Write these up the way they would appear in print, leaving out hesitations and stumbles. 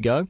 Go.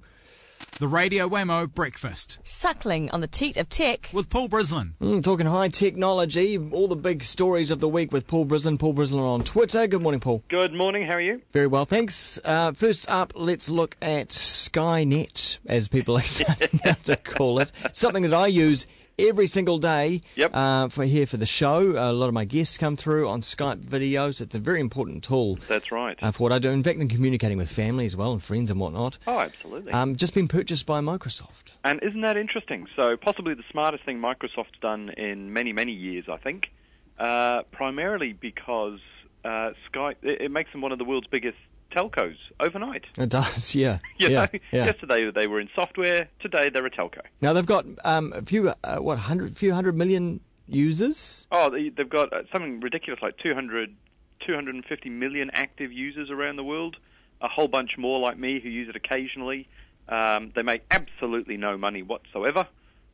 The Radio Whammo Breakfast Suckling on the teat of tech. with Paul Brislen. Talking high technology, all the big stories of the week with Paul Brislen. Paul Brislen on Twitter. Good morning, Paul. Good morning, how are you? Very well, thanks. First up, let's look at Skynet, as people are starting now to call it. Something that I use every single day. Yep. For the show. A lot of my guests come through on Skype videos. It's a very important tool. That's right. For what I do. In fact, in communicating with family as well and friends and whatnot. Oh, absolutely. Just been purchased by Microsoft. And isn't that interesting? So possibly the smartest thing Microsoft's done in many, many years, I think, primarily because Skype, it makes them one of the world's biggest telcos overnight. It does, yeah. Yeah. Yeah. Yesterday they were in software, today they're a telco. Now they've got a few hundred million users. Oh, they've got something ridiculous like 250 million active users around the world, a whole bunch more like me who use it occasionally. They make absolutely no money whatsoever,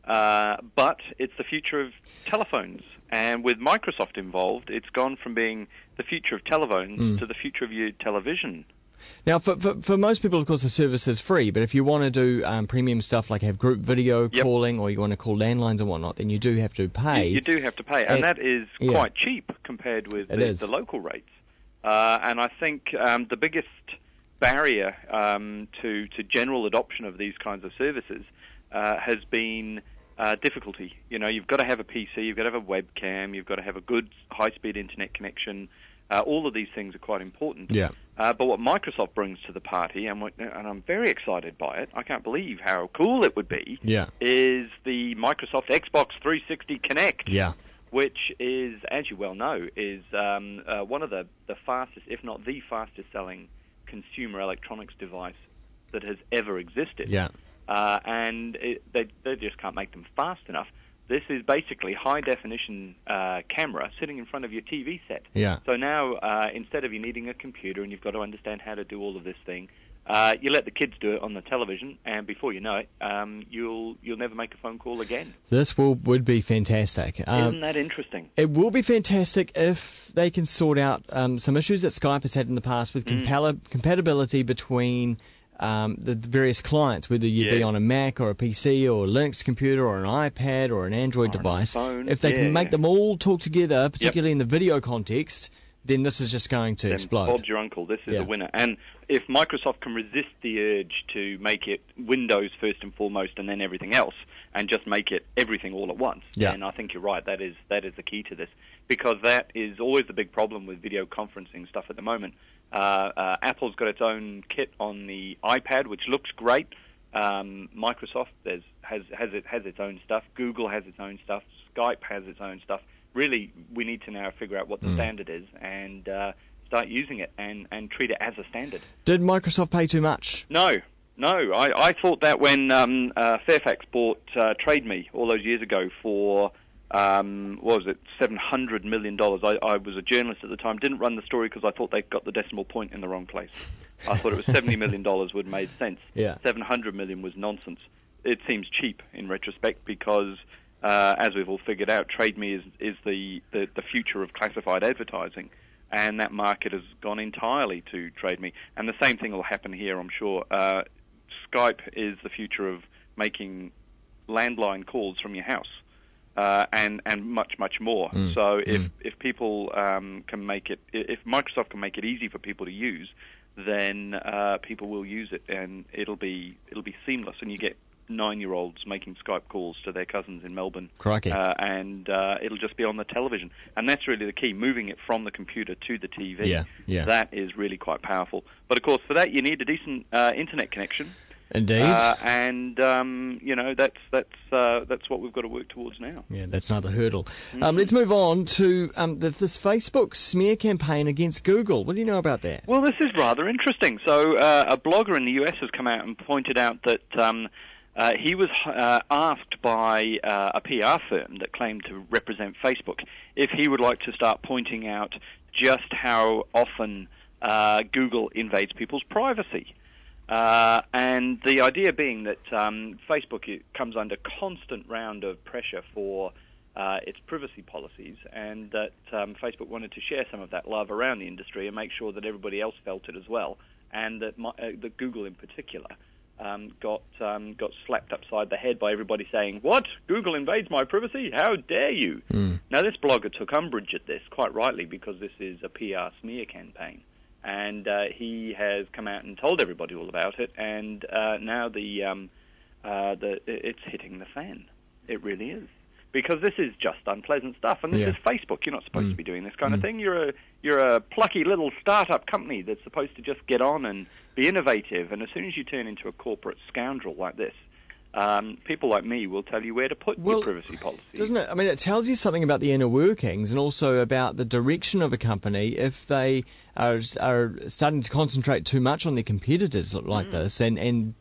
but it's the future of telephones. And with Microsoft involved, it's gone from being the future of telephones to the future of your television. Now, for most people, of course, the service is free, but if you want to do premium stuff like have group video calling or you want to call landlines and whatnot, then you do have to pay. You do have to pay, and that is quite cheap compared with the local rates. And I think the biggest barrier to general adoption of these kinds of services has been difficulty. You know, you've got to have a PC, you've got to have a webcam, you've got to have a good high-speed internet connection. All of these things are quite important. Yeah. But what Microsoft brings to the party, and I'm very excited by it, I can't believe how cool it would be, is the Microsoft Xbox 360 Kinect. Yeah. Which is, as you well know, is one of the fastest, if not the fastest-selling consumer electronics device that has ever existed. Yeah. And they just can't make them fast enough. This is basically high-definition camera sitting in front of your TV set. Yeah. So now, instead of you needing a computer and you've got to understand how to do all of this thing, you let the kids do it on the television, and before you know it, you'll never make a phone call again. This would be fantastic. Isn't that interesting? It will be fantastic if they can sort out some issues that Skype has had in the past with compatibility between the various clients, whether you be on a Mac or a PC or a Linux computer or an iPad or an Android device. If they can make them all talk together, particularly in the video context, then this is just going to explode. Bob's your uncle. This is a winner. And if Microsoft can resist the urge to make it Windows first and foremost and then everything else, and just make it everything all at once, then I think you're right. That is the key to this, because that is always the big problem with video conferencing stuff at the moment. Apple's got its own kit on the iPad, which looks great. Microsoft has its own stuff. Google has its own stuff. Skype has its own stuff. Really, we need to now figure out what the standard is and start using it and treat it as a standard. Did Microsoft pay too much? No. I thought that when Fairfax bought TradeMe all those years ago for, what was it, $700 million. I was a journalist at the time, didn't run the story because I thought they got the decimal point in the wrong place. I thought it was $70 million would have made sense. Yeah. $700 million was nonsense. It seems cheap in retrospect because, as we've all figured out, TradeMe is the future of classified advertising, and that market has gone entirely to TradeMe. And the same thing will happen here, I'm sure. Skype is the future of making landline calls from your house, and much, much more. So if people can make it, if Microsoft can make it easy for people to use, then people will use it, and it'll be seamless. And you get 9-year-olds making Skype calls to their cousins in Melbourne. Crikey. And it'll just be on the television. And that's really the key, moving it from the computer to the TV. Yeah. That is really quite powerful. But, of course, for that you need a decent internet connection. Indeed. And that's what we've got to work towards now. Yeah, that's another hurdle. Let's move on to this Facebook smear campaign against Google. What do you know about that? Well, this is rather interesting. So a blogger in the US has come out and pointed out that he was asked by a PR firm that claimed to represent Facebook if he would like to start pointing out just how often Google invades people's privacy. And the idea being that Facebook comes under constant round of pressure for its privacy policies, and that Facebook wanted to share some of that love around the industry and make sure that everybody else felt it as well, and that Google in particular got slapped upside the head by everybody saying, "What? Google invades my privacy? How dare you?" Now, this blogger took umbrage at this, quite rightly, because this is a PR smear campaign. And he has come out and told everybody all about it, and now it's hitting the fan. It really is. Because this is just unpleasant stuff, and this is Facebook. You're not supposed to be doing this kind of thing. You're a plucky little startup company that's supposed to just get on and be innovative. And as soon as you turn into a corporate scoundrel like this, people like me will tell you where to put your privacy policy. Doesn't it? I mean, it tells you something about the inner workings and also about the direction of a company if they are starting to concentrate too much on their competitors like this and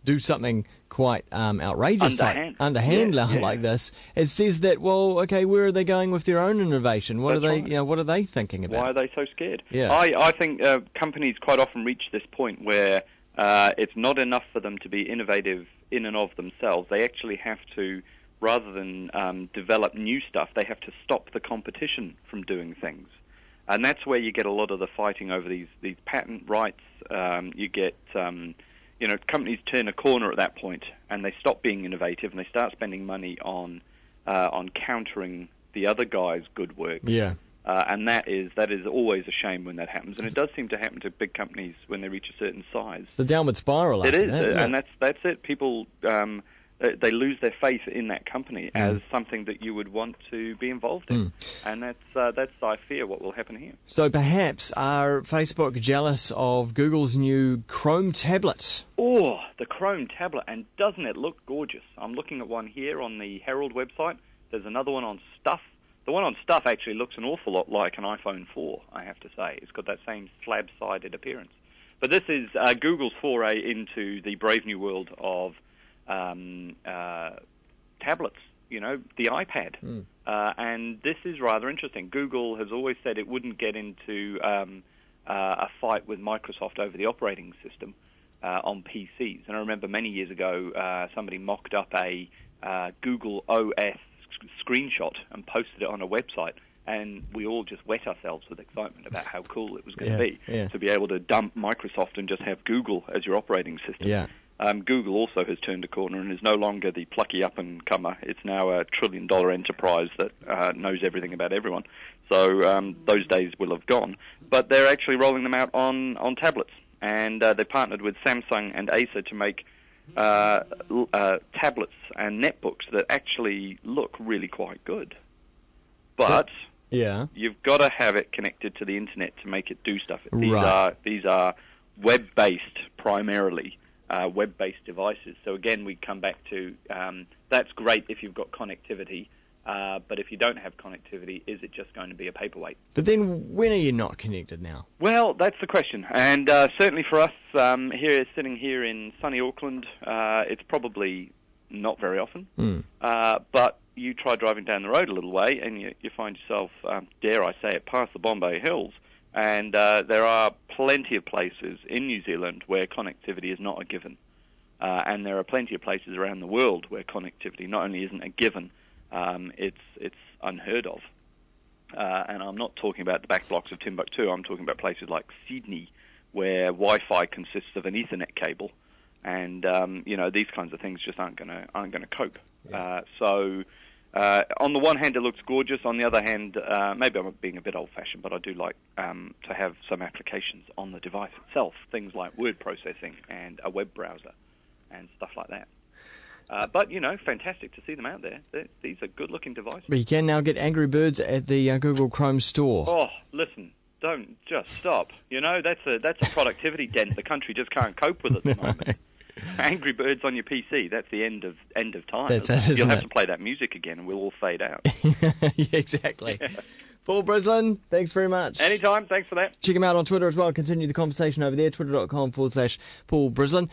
do something quite outrageous, underhand like this. It says that, well, okay, where are they going with their own innovation? What are they thinking about? Why are they so scared? Yeah. I think companies quite often reach this point where it's not enough for them to be innovative in and of themselves. They actually have to, rather than develop new stuff, they have to stop the competition from doing things. And that's where you get a lot of the fighting over these patent rights. You get companies turn a corner at that point, and they stop being innovative, and they start spending money on countering the other guy's good work. Yeah. And that is always a shame when that happens, and it does seem to happen to big companies when they reach a certain size. It's the downward spiral. It is, and that's it. People they lose their faith in that company as something that you would want to be involved in, and that's I fear what will happen here. So perhaps are Facebook jealous of Google's new Chrome tablet? Oh, the Chrome tablet, and doesn't it look gorgeous? I'm looking at one here on the Herald website. There's another one on Stuff. The one on Stuff actually looks an awful lot like an iPhone 4, I have to say. It's got that same slab-sided appearance. But this is Google's foray into the brave new world of tablets, the iPad. And this is rather interesting. Google has always said it wouldn't get into a fight with Microsoft over the operating system on PCs. And I remember many years ago somebody mocked up a Google OS screenshot and posted it on a website, and we all just wet ourselves with excitement about how cool it was going to be to be able to dump Microsoft and just have Google as your operating system. Yeah. Google also has turned a corner and is no longer the plucky up-and-comer. It's now a trillion-dollar enterprise that knows everything about everyone. So those days will have gone. But they're actually rolling them out on tablets. And they partnered with Samsung and Acer to make tablets and netbooks that actually look really quite good. But you've got to have it connected to the internet to make it do stuff. These are web-based primarily. Web-based devices. So again, we come back to that's great if you've got connectivity, but if you don't have connectivity, is it just going to be a paperweight? But then when are you not connected now? Well, that's the question. And certainly for us sitting here in sunny Auckland, it's probably not very often. But you try driving down the road a little way and you find yourself, dare I say it, past the Bombay Hills. And there are plenty of places in New Zealand where connectivity is not a given. And there are plenty of places around the world where connectivity not only isn't a given, it's unheard of. And I'm not talking about the back blocks of Timbuktu. I'm talking about places like Sydney, where Wi-Fi consists of an Ethernet cable. And, these kinds of things just aren't going to cope. So on the one hand, it looks gorgeous. On the other hand, maybe I'm being a bit old-fashioned, but I do like to have some applications on the device itself, things like word processing and a web browser and stuff like that. But, fantastic to see them out there. These are good-looking devices. But you can now get Angry Birds at the Google Chrome store. Oh, listen, don't just stop. That's a productivity dent the country just can't cope with at the moment. Angry Birds on your PC, that's the end of time. You'll have to play that music again and we'll all fade out. Yeah, exactly. Paul Brislen, thanks very much. Anytime, thanks for that. Check him out on Twitter as well. Continue the conversation over there, twitter.com/Paul Brislen.